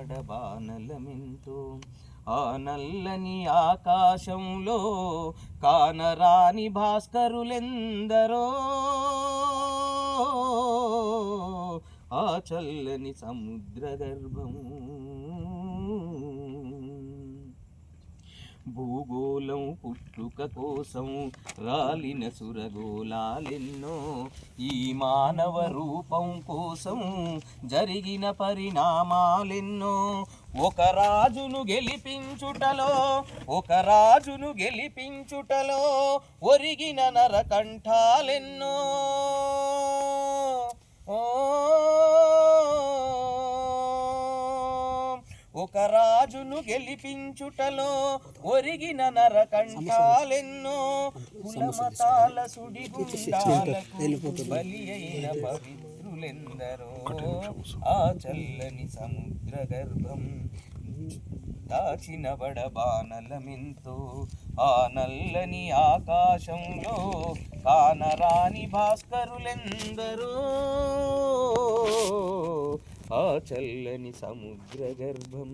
బడబానలమెంతో ఆ నల్లని ఆకాశంలో కానరాని భాస్కరులెందరో ఆ చల్లని సముద్ర గర్భము భూగోళం పుట్టుక కోసం రాలిన సురగోళాలెన్నో ఈ మానవ రూపం కోసం జరిగిన పరిణామాలెన్నో ఒక రాజును గెలిపించుటలో ఒరిగిన నరకంఠాలెన్నో ఒక రాజును గెలిపించుటలో ఒరిగిన నరకంఠాలెన్నో కులమతాల సుడిగుండాలకు బలి అయిన పవిత్రులెందరో ఆ చల్లని సముద్ర గర్భం దాచిన బడబానలమెంతో ఆ నల్లని ఆకాశంలో కానరాని భాస్కరులెందరో ఆ చల్లని సముద్ర గర్భం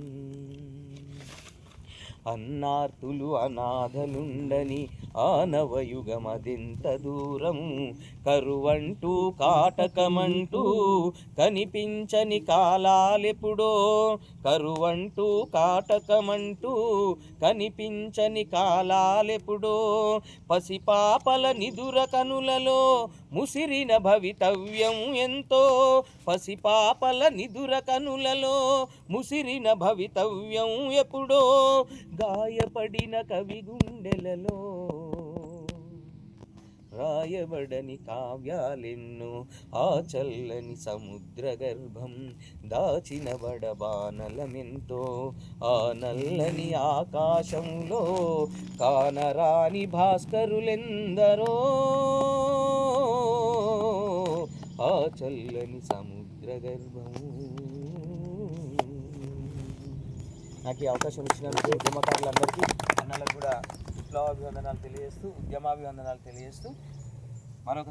అన్నార్తులు అనాథలుండని ఆనవయుగమదెంత దూరం కరువంటూ కాటకమంటూ కనిపించని కాలాలెప్పుడో కరువంటూ కాటకమంటూ కనిపించని కాలాలెప్పుడో పసిపాపల నిదుర కనులలో ముసిరిన భవితవ్యం ఎంతో పసిపాపల నిదుర కనులలో ముసిరిన భవితవ్యం ఎప్పుడో గాయపడిన కవి గుండెలలో రాయబడని కావ్యాలెన్నో ఆ చల్లని సముద్ర గర్భం దాచిన బడబానలమెంతో ఆ నల్లని ఆకాశంలో కానరాని భాస్కరులెందరో ఆ చల్లని సముద్ర గర్భము. నాకు ఈ అవకాశం ఇచ్చినందుకు ఉద్యమకారులందరికీ అన్నలకు కూడా విప్లవాభివందనాలు తెలియజేస్తూ ఉద్యమాభివందనాలు తెలియజేస్తూ మరొక